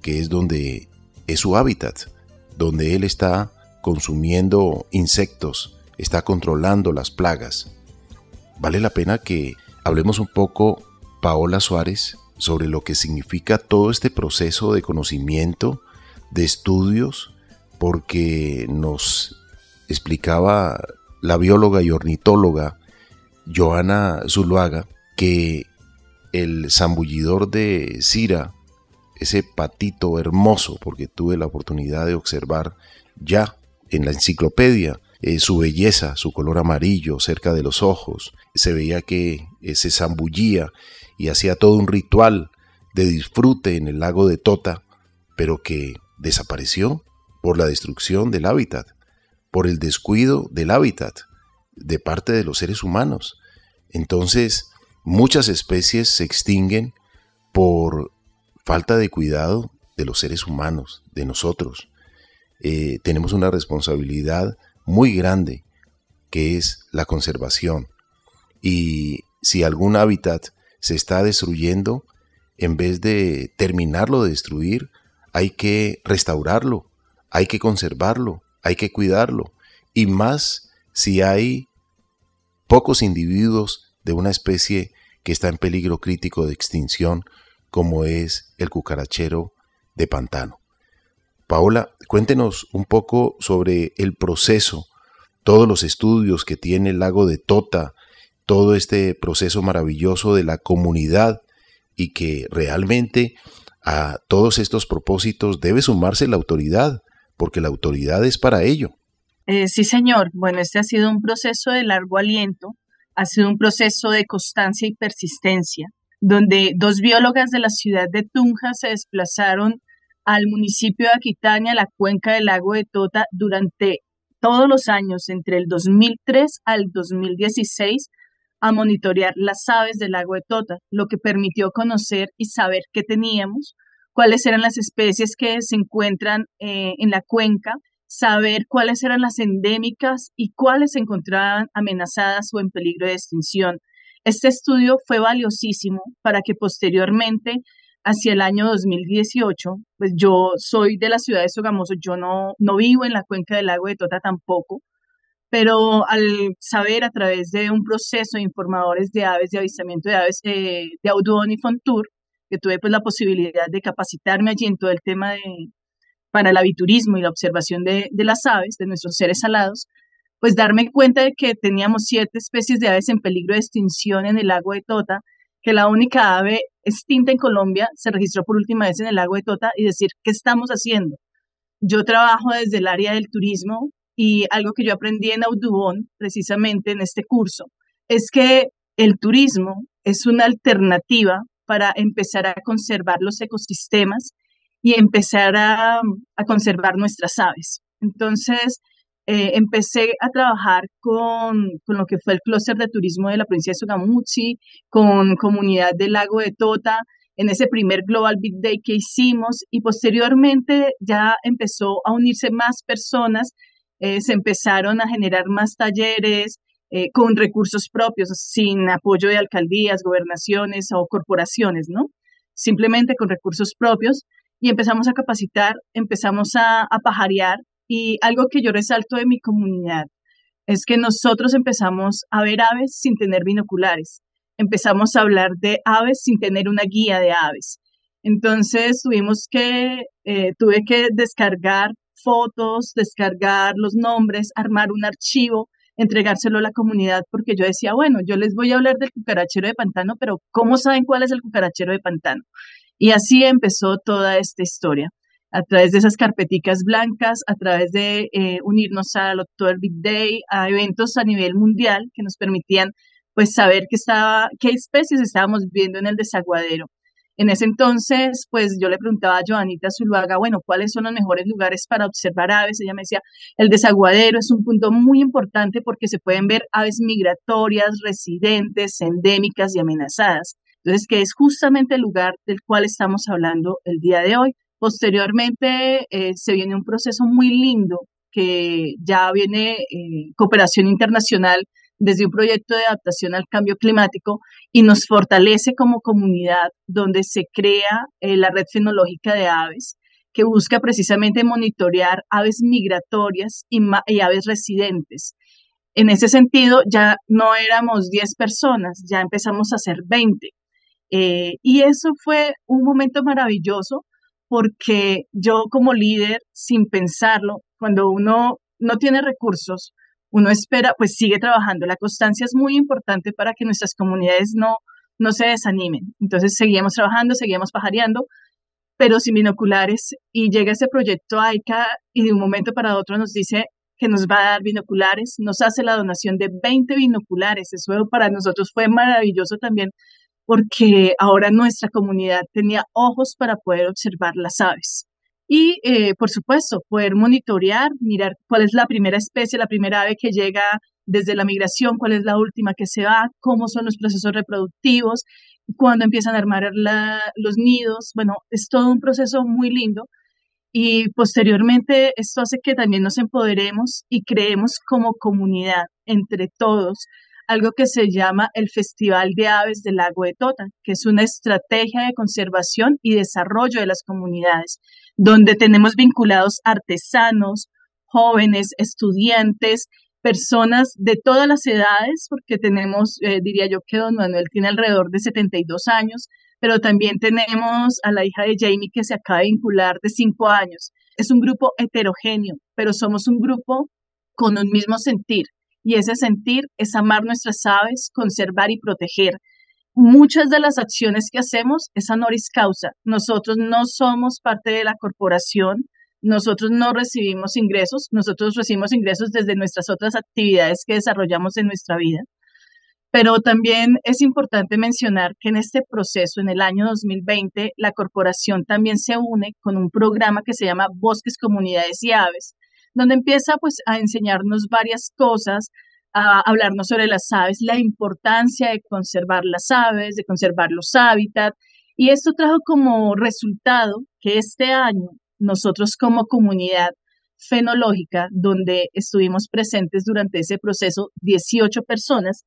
que es donde es su hábitat, donde él está consumiendo insectos, está controlando las plagas. Vale la pena que hablemos un poco, Paola Suárez, sobre lo que significa todo este proceso de conocimiento, de estudios, porque nos explicaba la bióloga y ornitóloga Johanna Zuluaga que el zambullidor de Cira, ese patito hermoso, porque tuve la oportunidad de observar ya en la enciclopedia, su belleza, su color amarillo cerca de los ojos, se veía que se zambullía y hacía todo un ritual de disfrute en el lago de Tota, pero que desapareció por la destrucción del hábitat, por el descuido del hábitat de parte de los seres humanos. Entonces, muchas especies se extinguen por falta de cuidado de los seres humanos, de nosotros. Tenemos una responsabilidad muy grande, que es la conservación. Y si algún hábitat se está destruyendo, en vez de terminarlo de destruir, hay que restaurarlo, hay que conservarlo, hay que cuidarlo. Y más si hay pocos individuos de una especie que está en peligro crítico de extinción, como es el cucarachero de pantano. Paola, cuéntenos un poco sobre el proceso, todos los estudios que tiene el lago de Tota, todo este proceso maravilloso de la comunidad, y que realmente a todos estos propósitos debe sumarse la autoridad, porque la autoridad es para ello. Sí, señor. Bueno, este ha sido un proceso de largo aliento, ha sido un proceso de constancia y persistencia, donde 2 biólogas de la ciudad de Tunja se desplazaron al municipio de Aquitania, la cuenca del lago de Tota, durante todos los años, entre el 2003 al 2016, a monitorear las aves del lago de Tota, lo que permitió conocer y saber qué teníamos, cuáles eran las especies que se encuentran en la cuenca, saber cuáles eran las endémicas y cuáles se encontraban amenazadas o en peligro de extinción. Este estudio fue valiosísimo para que posteriormente, hacia el año 2018, pues yo soy de la ciudad de Sogamoso, yo no vivo en la cuenca del lago de Tota tampoco, pero al saber a través de un proceso de informadores de aves, de avistamiento de aves, de Audubon y Fontour, que tuve pues la posibilidad de capacitarme allí en todo el tema para el aviturismo y la observación de las aves, de nuestros seres alados, pues darme cuenta de que teníamos 7 especies de aves en peligro de extinción en el lago de Tota, que la única ave extinta en Colombia se registró por última vez en el lago de Tota, y decir, ¿qué estamos haciendo? Yo trabajo desde el área del turismo, y algo que yo aprendí en Audubon, precisamente en este curso, es que el turismo es una alternativa para empezar a conservar los ecosistemas y empezar a conservar nuestras aves. Entonces, empecé a trabajar con lo que fue el clúster de turismo de la provincia de Sogamuxi, con comunidad del lago de Tota, en ese primer Global Big Day que hicimos, y posteriormente ya empezó a unirse más personas, se empezaron a generar más talleres con recursos propios, sin apoyo de alcaldías, gobernaciones o corporaciones, ¿no? Simplemente con recursos propios, y empezamos a capacitar, empezamos a pajarear, y algo que yo resalto de mi comunidad es que nosotros empezamos a ver aves sin tener binoculares, empezamos a hablar de aves sin tener una guía de aves. Entonces tuve que descargar fotos, descargar los nombres, armar un archivo, entregárselo a la comunidad, porque yo decía, bueno, yo les voy a hablar del cucarachero de pantano, pero ¿cómo saben cuál es el cucarachero de pantano? Y así empezó toda esta historia, a través de esas carpeticas blancas, a través de unirnos al October Big Day, a eventos a nivel mundial que nos permitían pues saber qué especies estábamos viendo en el desaguadero. En ese entonces, pues yo le preguntaba a Joanita Zuluaga, bueno, ¿cuáles son los mejores lugares para observar aves? Ella me decía, el desaguadero es un punto muy importante porque se pueden ver aves migratorias, residentes, endémicas y amenazadas. Entonces, que es justamente el lugar del cual estamos hablando el día de hoy. Posteriormente, se viene un proceso muy lindo que ya viene cooperación internacional desde un proyecto de adaptación al cambio climático, y nos fortalece como comunidad, donde se crea la red fenológica de aves, que busca precisamente monitorear aves migratorias y aves residentes. En ese sentido, ya no éramos 10 personas, ya empezamos a ser 20. Y eso fue un momento maravilloso, porque yo como líder, sin pensarlo, cuando uno no tiene recursos, uno espera, pues sigue trabajando. La constancia es muy importante para que nuestras comunidades no se desanimen. Entonces seguíamos trabajando, seguíamos pajareando, pero sin binoculares, y llega ese proyecto AICA y de un momento para otro nos dice que nos va a dar binoculares, nos hace la donación de 20 binoculares. Eso para nosotros fue maravilloso también, porque ahora nuestra comunidad tenía ojos para poder observar las aves. Y, por supuesto, poder monitorear, mirar cuál es la primera especie, la primera ave que llega desde la migración, cuál es la última que se va, cómo son los procesos reproductivos, cuando empiezan a armar los nidos. Bueno, es todo un proceso muy lindo y posteriormente esto hace que también nos empoderemos y creemos como comunidad, entre todos, algo que se llama el Festival de Aves del Lago de Tota, que es una estrategia de conservación y desarrollo de las comunidades, donde tenemos vinculados artesanos, jóvenes, estudiantes, personas de todas las edades, porque tenemos, diría yo que don Manuel tiene alrededor de 72 años, pero también tenemos a la hija de Jamie que se acaba de vincular de 5 años. Es un grupo heterogéneo, pero somos un grupo con un mismo sentir, y ese sentir es amar nuestras aves, conservar y proteger. Muchas de las acciones que hacemos es honoris causa. Nosotros no somos parte de la corporación, nosotros no recibimos ingresos, nosotros recibimos ingresos desde nuestras otras actividades que desarrollamos en nuestra vida. Pero también es importante mencionar que en este proceso, en el año 2020, la corporación también se une con un programa que se llama Bosques, Comunidades y Aves, donde empieza pues a enseñarnos varias cosas, a hablarnos sobre las aves, la importancia de conservar las aves, de conservar los hábitats. Y esto trajo como resultado que este año nosotros como comunidad fenológica, donde estuvimos presentes durante ese proceso 18 personas,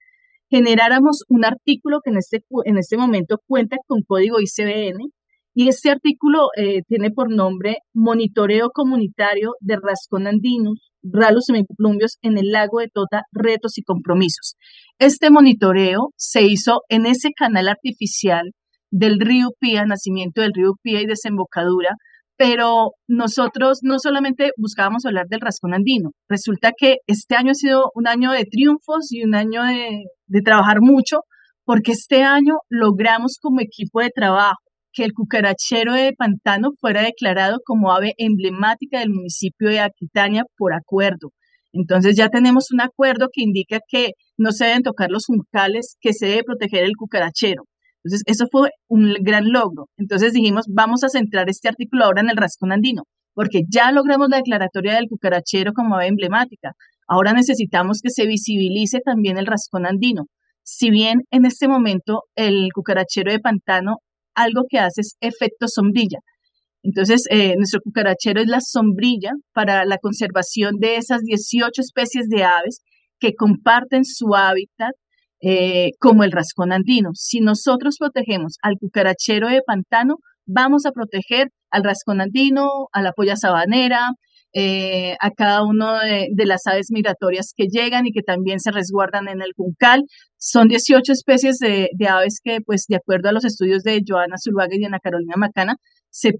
generáramos un artículo que en este momento cuenta con código ICBN, y este artículo tiene por nombre Monitoreo Comunitario de Rascón Andinus, Ralos Semiplumbios en el Lago de Tota, Retos y Compromisos. Este monitoreo se hizo en ese canal artificial del río Pía, nacimiento del río Pía y desembocadura, pero nosotros no solamente buscábamos hablar del rascón andino. Resulta que este año ha sido un año de triunfos y un año de trabajar mucho, porque este año logramos como equipo de trabajo que el cucarachero de pantano fuera declarado como ave emblemática del municipio de Aquitania por acuerdo. Entonces ya tenemos un acuerdo que indica que no se deben tocar los juncales, que se debe proteger el cucarachero. Entonces, eso fue un gran logro. Entonces dijimos, vamos a centrar este artículo ahora en el rascón andino, porque ya logramos la declaratoria del cucarachero como ave emblemática. Ahora necesitamos que se visibilice también el rascón andino. Si bien en este momento el cucarachero de pantano algo que hace es efecto sombrilla. Entonces, nuestro cucarachero es la sombrilla para la conservación de esas 18 especies de aves que comparten su hábitat, como el rascón andino. Si nosotros protegemos al cucarachero de pantano, vamos a proteger al rascón andino, a la polla sabanera, a cada uno de las aves migratorias que llegan y que también se resguardan en el juncal. Son 18 especies de aves que, pues, de acuerdo a los estudios de Joana Zuluaga y de Ana Carolina Macana, se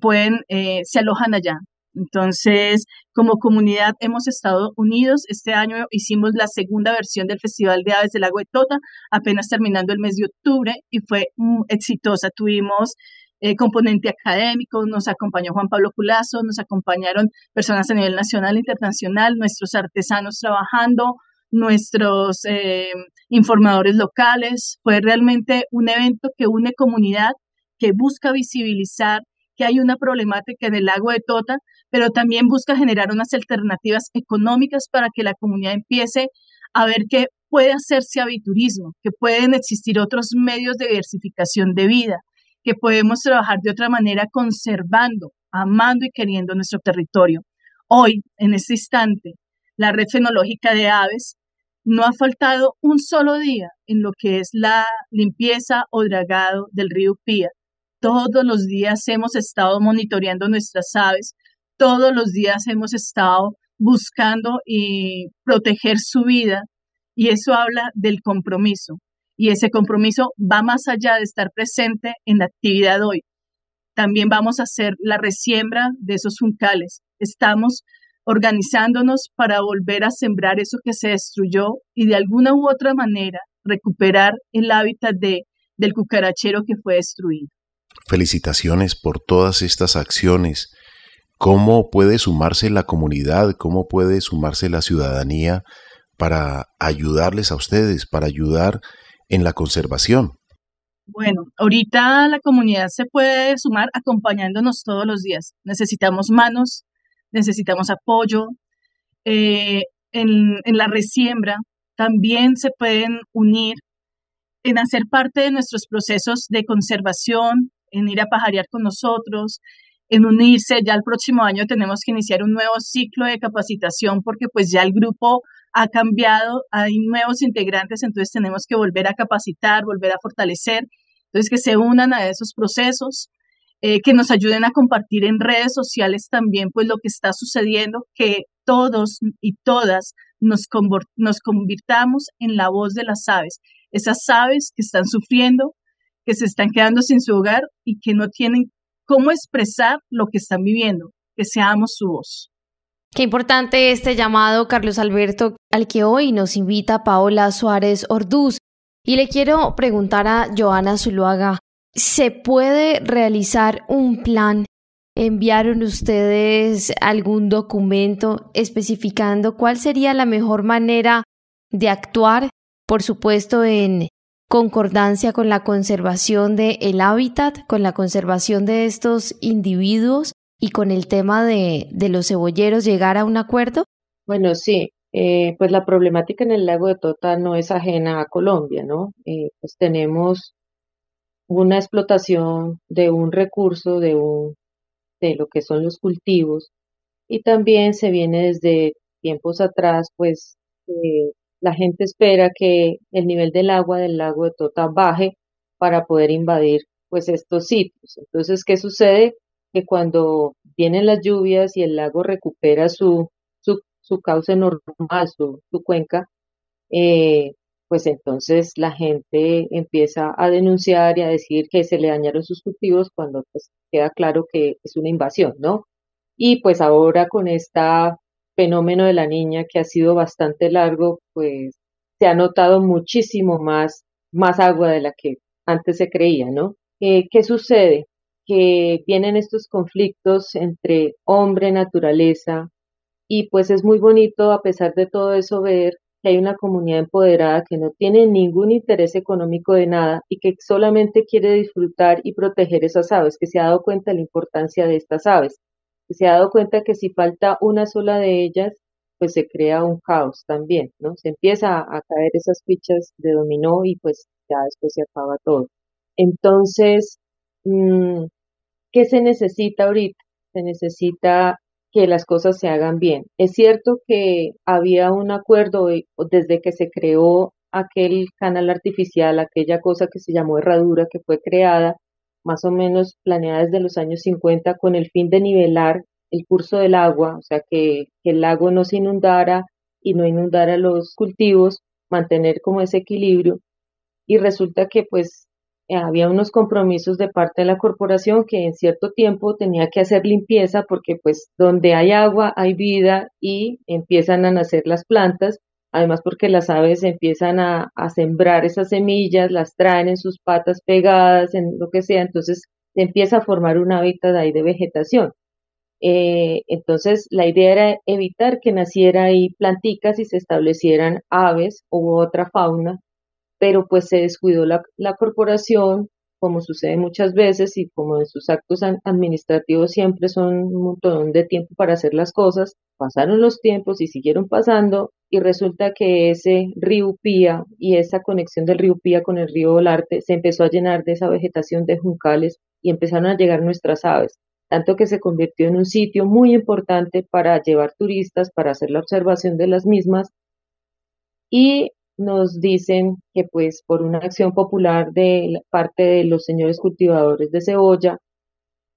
alojan allá. Entonces, como comunidad hemos estado unidos. Este año hicimos la segunda versión del Festival de Aves del Lago de Tota, apenas terminando el mes de octubre, y fue exitosa. Tuvimos componente académico, nos acompañó Juan Pablo Culazo, nos acompañaron personas a nivel nacional e internacional, nuestros artesanos trabajando, nuestros informadores locales. Fue realmente un evento que une comunidad, que busca visibilizar que hay una problemática en el lago de Tota, pero también busca generar unas alternativas económicas para que la comunidad empiece a ver que puede hacerse aviturismo, que pueden existir otros medios de diversificación de vida, que podemos trabajar de otra manera conservando, amando y queriendo nuestro territorio. Hoy, en este instante, la red fenológica de aves no ha faltado un solo día en lo que es la limpieza o dragado del río Pía. Todos los días hemos estado monitoreando nuestras aves, todos los días hemos estado buscando y proteger su vida, y eso habla del compromiso. Y ese compromiso va más allá de estar presente en la actividad hoy. También vamos a hacer la resiembra de esos juncales. Estamos organizándonos para volver a sembrar eso que se destruyó y de alguna u otra manera recuperar el hábitat del cucarachero que fue destruido. Felicitaciones por todas estas acciones. ¿Cómo puede sumarse la comunidad? ¿Cómo puede sumarse la ciudadanía para ayudarles a ustedes, para ayudar en la conservación? Bueno, ahorita la comunidad se puede sumar acompañándonos todos los días. Necesitamos manos, necesitamos apoyo. En la resiembra también se pueden unir en hacer parte de nuestros procesos de conservación, en ir a pajarear con nosotros, en unirse. Ya el próximo año tenemos que iniciar un nuevo ciclo de capacitación porque pues ya el grupo ha cambiado, hay nuevos integrantes, entonces tenemos que volver a capacitar, volver a fortalecer, entonces que se unan a esos procesos, que nos ayuden a compartir en redes sociales también pues lo que está sucediendo, que todos y todas nos convirtamos en la voz de las aves, esas aves que están sufriendo, que se están quedando sin su hogar y que no tienen cómo expresar lo que están viviendo, que seamos su voz. Qué importante este llamado, Carlos Alberto, al que hoy nos invita Paola Suárez Orduz. Y le quiero preguntar a Joana Zuluaga, ¿se puede realizar un plan? ¿Enviaron ustedes algún documento especificando cuál sería la mejor manera de actuar? Por supuesto, en concordancia con la conservación del hábitat, con la conservación de estos individuos y con el tema de los cebolleros, llegar a un acuerdo. Bueno, sí, pues la problemática en el lago de Tota no es ajena a Colombia, ¿no? Pues tenemos una explotación de un recurso, de lo que son los cultivos, y también se viene desde tiempos atrás, pues la gente espera que el nivel del agua del lago de Tota baje para poder invadir pues estos sitios. Entonces, ¿qué sucede? Que cuando vienen las lluvias y el lago recupera su cauce normal, su cuenca, pues entonces la gente empieza a denunciar y a decir que se le dañaron sus cultivos cuando pues queda claro que es una invasión, ¿no? Y pues ahora con este fenómeno de la niña que ha sido bastante largo, pues se ha notado muchísimo más agua de la que antes se creía, ¿no? ¿Qué sucede? Que vienen estos conflictos entre hombre, naturaleza, y pues es muy bonito a pesar de todo eso ver que hay una comunidad empoderada que no tiene ningún interés económico de nada y que solamente quiere disfrutar y proteger esas aves, que se ha dado cuenta de la importancia de estas aves, que se ha dado cuenta que si falta una sola de ellas, pues se crea un caos también, ¿no? Se empieza a caer esas fichas de dominó y pues ya después se acaba todo. Entonces, mm, ¿qué se necesita ahorita? Se necesita que las cosas se hagan bien. Es cierto que había un acuerdo desde que se creó aquel canal artificial, aquella cosa que se llamó herradura, que fue creada más o menos planeada desde los años 50 con el fin de nivelar el curso del agua, o sea, que el lago no se inundara y no inundara los cultivos, mantener como ese equilibrio. Y resulta que pues había unos compromisos de parte de la corporación que en cierto tiempo tenía que hacer limpieza porque pues donde hay agua hay vida y empiezan a nacer las plantas, además porque las aves empiezan a sembrar esas semillas, las traen en sus patas pegadas, en lo que sea, entonces se empieza a formar un hábitat ahí de vegetación. Entonces la idea era evitar que naciera ahí planticas y se establecieran aves u otra fauna, pero pues se descuidó la corporación, como sucede muchas veces y como en sus actos administrativos siempre son un montón de tiempo para hacer las cosas, pasaron los tiempos y siguieron pasando y resulta que ese río Pía y esa conexión del río Pía con el río Olarte se empezó a llenar de esa vegetación de juncales y empezaron a llegar nuestras aves, tanto que se convirtió en un sitio muy importante para llevar turistas, para hacer la observación de las mismas y nos dicen que pues por una acción popular de parte de los señores cultivadores de cebolla,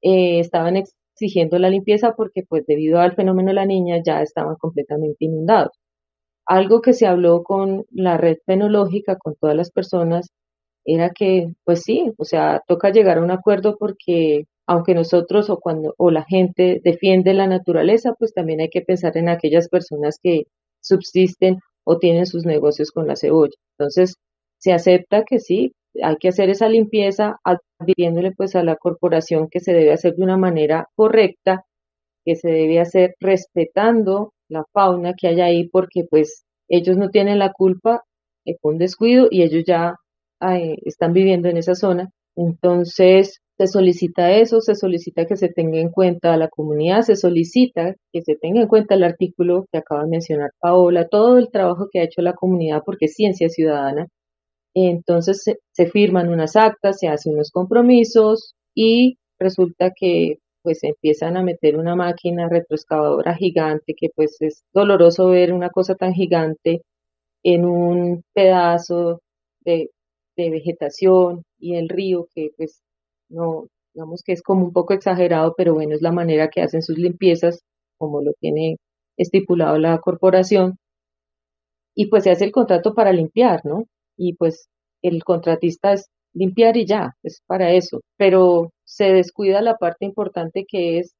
estaban exigiendo la limpieza porque pues debido al fenómeno de la niña ya estaban completamente inundados. Algo que se habló con la red fenológica, con todas las personas, era que pues sí, o sea, toca llegar a un acuerdo porque aunque nosotros o la gente defiende la naturaleza, pues también hay que pensar en aquellas personas que subsisten o tienen sus negocios con la cebolla. Entonces, se acepta que sí, hay que hacer esa limpieza, advirtiéndole pues a la corporación que se debe hacer de una manera correcta, que se debe hacer respetando la fauna que hay ahí, porque pues ellos no tienen la culpa, fue un descuido y ellos ya están viviendo en esa zona. Entonces, se solicita eso, se solicita que se tenga en cuenta a la comunidad, se solicita que se tenga en cuenta el artículo que acaba de mencionar Paola, todo el trabajo que ha hecho la comunidad, porque es ciencia ciudadana, Entonces se firman unas actas, se hacen unos compromisos y resulta que pues empiezan a meter una máquina retroexcavadora gigante, que pues es doloroso ver una cosa tan gigante en un pedazo de, de vegetación, y el río que pues no, digamos que es como un poco exagerado, pero bueno, es la manera que hacen sus limpiezas, como lo tiene estipulado la corporación, y pues se hace el contrato para limpiar, ¿no? Y pues el contratista es limpiar y ya, es para eso, pero se descuida la parte importante que es,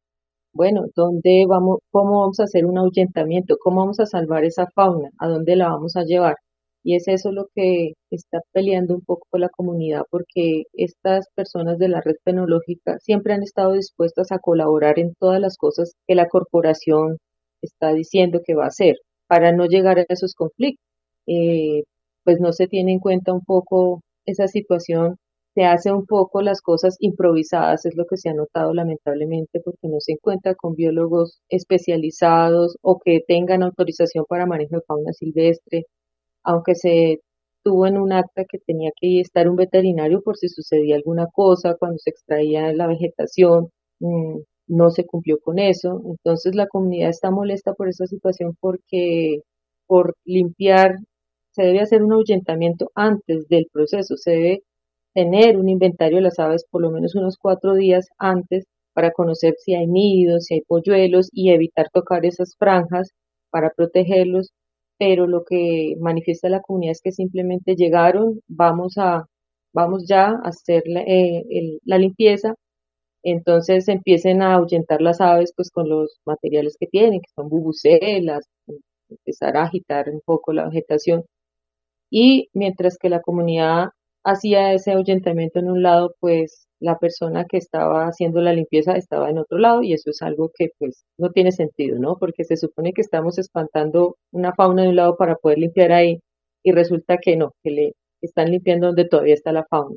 bueno, ¿dónde vamos, cómo vamos a hacer un ahuyentamiento? ¿Cómo vamos a salvar esa fauna? ¿A dónde la vamos a llevar? Y es eso lo que está peleando un poco la comunidad, porque estas personas de la red penológica siempre han estado dispuestas a colaborar en todas las cosas que la corporación está diciendo que va a hacer para no llegar a esos conflictos. Eh, pues no se tiene en cuenta un poco esa situación, se hace un poco las cosas improvisadas, es lo que se ha notado lamentablemente, porque no se encuentra con biólogos especializados o que tengan autorización para manejo de fauna silvestre, aunque se tuvo en un acta que tenía que estar un veterinario por si sucedía alguna cosa cuando se extraía la vegetación, no se cumplió con eso. Entonces la comunidad está molesta por esa situación, porque por limpiar se debe hacer un ahuyentamiento antes del proceso, se debe tener un inventario de las aves por lo menos unos 4 días antes para conocer si hay nidos, si hay polluelos, y evitar tocar esas franjas para protegerlos. Pero lo que manifiesta la comunidad es que simplemente llegaron, vamos ya a hacer la limpieza, entonces empiecen a ahuyentar las aves pues con los materiales que tienen, que son bubucelas, empezar a agitar un poco la vegetación, y mientras que la comunidad hacía ese ahuyentamiento en un lado, pues la persona que estaba haciendo la limpieza estaba en otro lado, y eso es algo que pues no tiene sentido, ¿no? Porque se supone que estamos espantando una fauna de un lado para poder limpiar ahí, y resulta que no, que le están limpiando donde todavía está la fauna.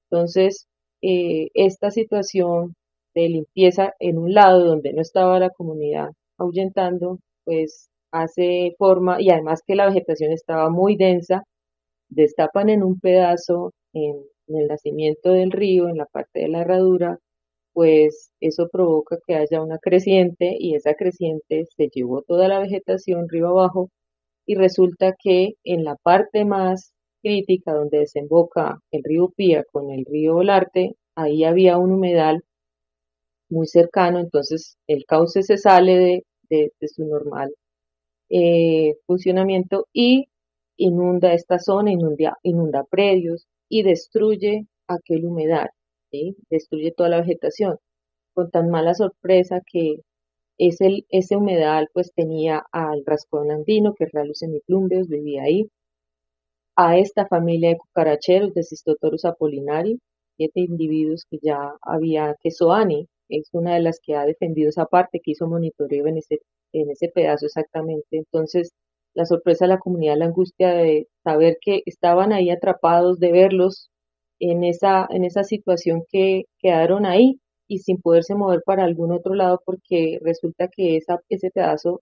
Entonces, esta situación de limpieza en un lado donde no estaba la comunidad ahuyentando, pues hace forma, y además que la vegetación estaba muy densa, destapan en un pedazo en el nacimiento del río, en la parte de la herradura, pues eso provoca que haya una creciente, y esa creciente se llevó toda la vegetación río abajo, y resulta que en la parte más crítica donde desemboca el río Pía con el río Olarte, ahí había un humedal muy cercano, entonces el cauce se sale de su normal funcionamiento y inunda esta zona, inunda predios y destruye aquel humedal, ¿sí? Destruye toda la vegetación, con tan mala sorpresa que ese humedal pues tenía al rascón andino, que es Rallus semiplumbeus, vivía ahí, a esta familia de cucaracheros de Cistotorus apolinari, 7 individuos que ya había, que Soani es una de las que ha defendido esa parte, que hizo monitoreo en ese pedazo exactamente. Entonces, la sorpresa de la comunidad, la angustia de saber que estaban ahí atrapados, de verlos en esa situación, que quedaron ahí y sin poderse mover para algún otro lado, porque resulta que ese pedazo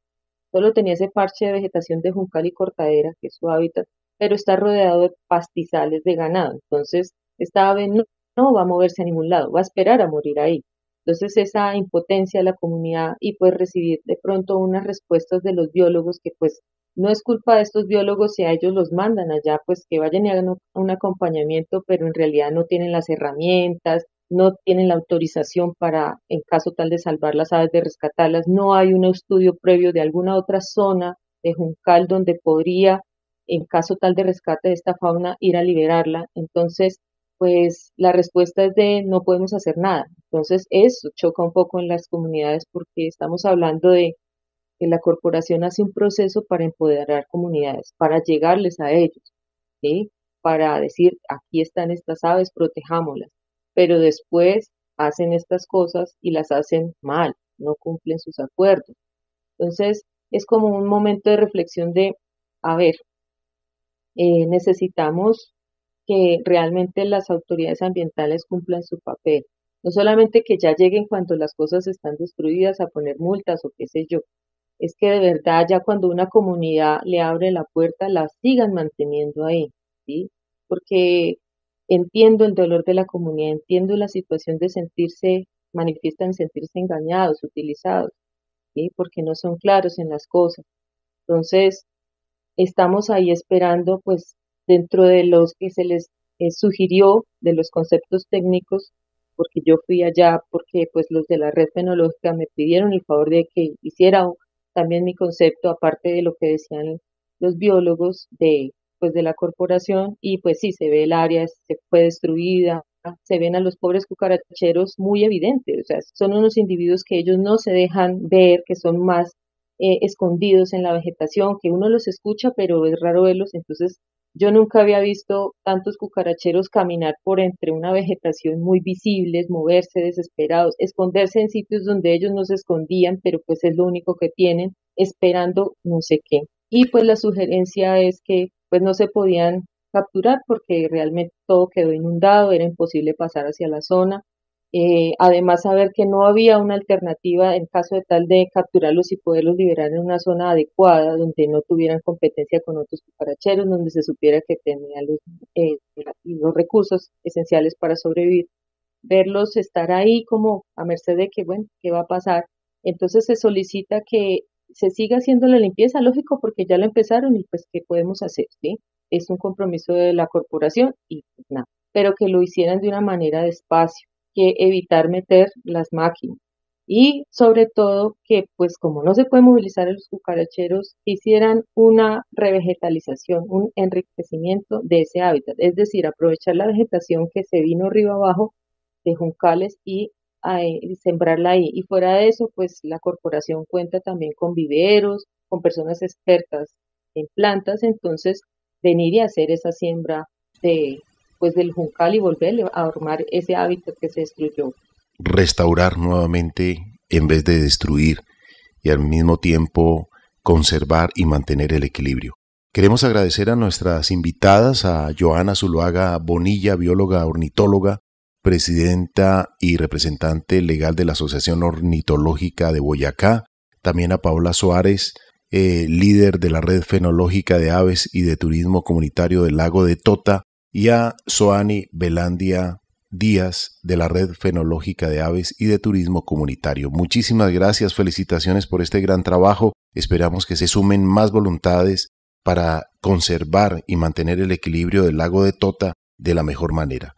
solo tenía ese parche de vegetación de juncal y cortadera, que es su hábitat, pero está rodeado de pastizales de ganado. Entonces, esta ave no va a moverse a ningún lado, va a esperar a morir ahí. Entonces, esa impotencia de la comunidad, y pues recibir de pronto unas respuestas de los biólogos, que pues no es culpa de estos biólogos si a ellos los mandan allá, pues que vayan y hagan un acompañamiento, pero en realidad no tienen las herramientas, no tienen la autorización para, en caso tal de salvar las aves, de rescatarlas, no hay un estudio previo de alguna otra zona de Juncal donde podría, en caso tal de rescate de esta fauna, ir a liberarla. Entonces, pues la respuesta es de no podemos hacer nada. Entonces, eso choca un poco en las comunidades, porque estamos hablando de que la corporación hace un proceso para empoderar comunidades, para llegarles a ellos, ¿sí? Para decir, aquí están estas aves, protejámoslas, pero después hacen estas cosas y las hacen mal, no cumplen sus acuerdos. Entonces, es como un momento de reflexión de, a ver, necesitamos que realmente las autoridades ambientales cumplan su papel. No solamente que ya lleguen cuando las cosas están destruidas a poner multas o qué sé yo, es que de verdad ya cuando una comunidad le abre la puerta, la sigan manteniendo ahí, ¿sí? porque entiendo el dolor de la comunidad, entiendo la situación de manifiestan sentirse engañados, utilizados, ¿sí? Porque no son claros en las cosas. Entonces, estamos ahí esperando, pues, dentro de los que se les sugirió, de los conceptos técnicos, porque yo fui allá, porque pues los de la red fenológica me pidieron el favor de que hiciera también mi concepto, aparte de lo que decían los biólogos pues de la corporación, y pues sí, se ve el área, se fue destruida, se ven a los pobres cucaracheros muy evidentes, o sea, son unos individuos que ellos no se dejan ver, que son más escondidos en la vegetación, que uno los escucha, pero es raro verlos. Entonces yo nunca había visto tantos cucaracheros caminar por entre una vegetación muy visibles, moverse desesperados, esconderse en sitios donde ellos no se escondían, pero pues es lo único que tienen, esperando no sé qué. Y pues la sugerencia es que pues no se podían capturar porque realmente todo quedó inundado, era imposible pasar hacia la zona. Además, saber que no había una alternativa en caso de tal de capturarlos y poderlos liberar en una zona adecuada, donde no tuvieran competencia con otros cucaracheros, donde se supiera que tenían los recursos esenciales para sobrevivir. Verlos estar ahí como a merced de que, bueno, ¿qué va a pasar? Entonces se solicita que se siga haciendo la limpieza, lógico, porque ya lo empezaron y pues, ¿qué podemos hacer? ¿Sí? Es un compromiso de la corporación y pues, nada, pero que lo hicieran de una manera despacio, que evitar meter las máquinas y sobre todo que pues como no se puede movilizar a los cucaracheros, hicieran una revegetalización, un enriquecimiento de ese hábitat, es decir, aprovechar la vegetación que se vino río abajo de juncales y sembrarla ahí. Y fuera de eso, pues la corporación cuenta también con viveros, con personas expertas en plantas, entonces venir y hacer esa siembra pues del juncal y volver a armar ese hábitat que se destruyó. Restaurar nuevamente en vez de destruir y al mismo tiempo conservar y mantener el equilibrio. Queremos agradecer a nuestras invitadas, a Joana Zuluaga Bonilla, bióloga ornitóloga, presidenta y representante legal de la Asociación Ornitológica de Boyacá, también a Paola Suárez, líder de la Red Fenológica de Aves y de Turismo Comunitario del Lago de Tota, y a Soani Belandia Díaz de la Red Fenológica de Aves y de Turismo Comunitario. Muchísimas gracias, felicitaciones por este gran trabajo. Esperamos que se sumen más voluntades para conservar y mantener el equilibrio del lago de Tota de la mejor manera.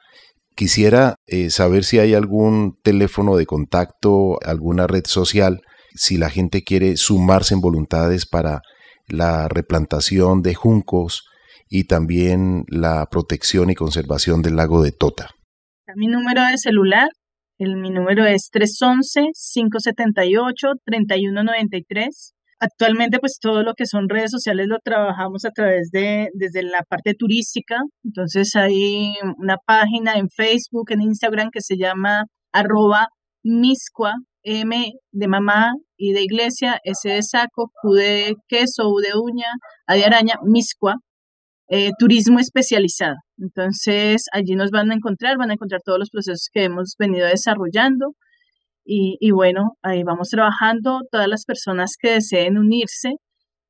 Quisiera saber si hay algún teléfono de contacto, alguna red social, si la gente quiere sumarse en voluntades para la replantación de juncos y también la protección y conservación del lago de Tota. Mi número de celular, mi número es 311-578-3193. Actualmente, pues todo lo que son redes sociales lo trabajamos desde la parte turística. Entonces hay una página en Facebook, en Instagram que se llama @miscua, M de mamá y de iglesia, S de saco, Q de queso, U de uña, A de araña, Miscua. Turismo especializado. Entonces allí nos van a encontrar todos los procesos que hemos venido desarrollando y bueno, ahí vamos trabajando. Todas las personas que deseen unirse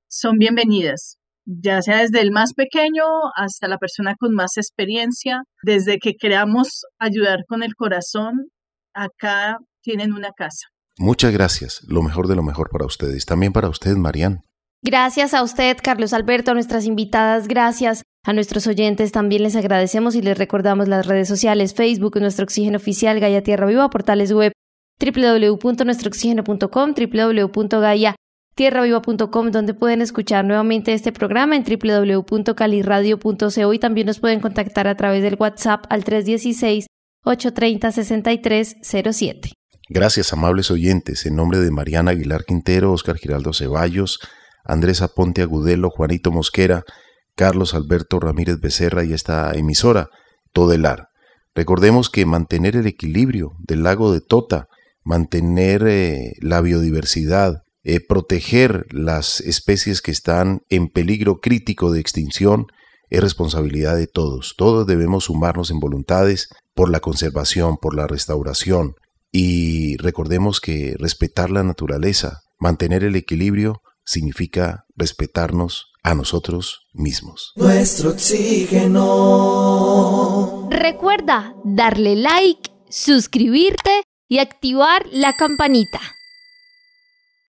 son bienvenidas, ya sea desde el más pequeño hasta la persona con más experiencia. Desde que queramos ayudar con el corazón, acá tienen una casa. Muchas gracias, lo mejor de lo mejor para ustedes, también para usted, Marian. Gracias a usted, Carlos Alberto, a nuestras invitadas, gracias. A nuestros oyentes también les agradecemos y les recordamos las redes sociales, Facebook, Nuestro Oxígeno Oficial, Gaia Tierra Viva, portales web www.nuestrooxigeno.com, www.gaiatierraviva.com, donde pueden escuchar nuevamente este programa en www.caliradio.co y también nos pueden contactar a través del WhatsApp al 316-830-6307. Gracias, amables oyentes. En nombre de Mariana Aguilar Quintero, Óscar Giraldo Ceballos, Andrés Aponte Agudelo, Juanito Mosquera, Carlos Alberto Ramírez Becerra y esta emisora, Todelar. Recordemos que mantener el equilibrio del lago de Tota, mantener la biodiversidad, proteger las especies que están en peligro crítico de extinción, es responsabilidad de todos. Todos debemos sumarnos en voluntades por la conservación, por la restauración. Y recordemos que respetar la naturaleza, mantener el equilibrio, significa respetarnos a nosotros mismos. Nuestro oxígeno. Recuerda darle like, suscribirte y activar la campanita.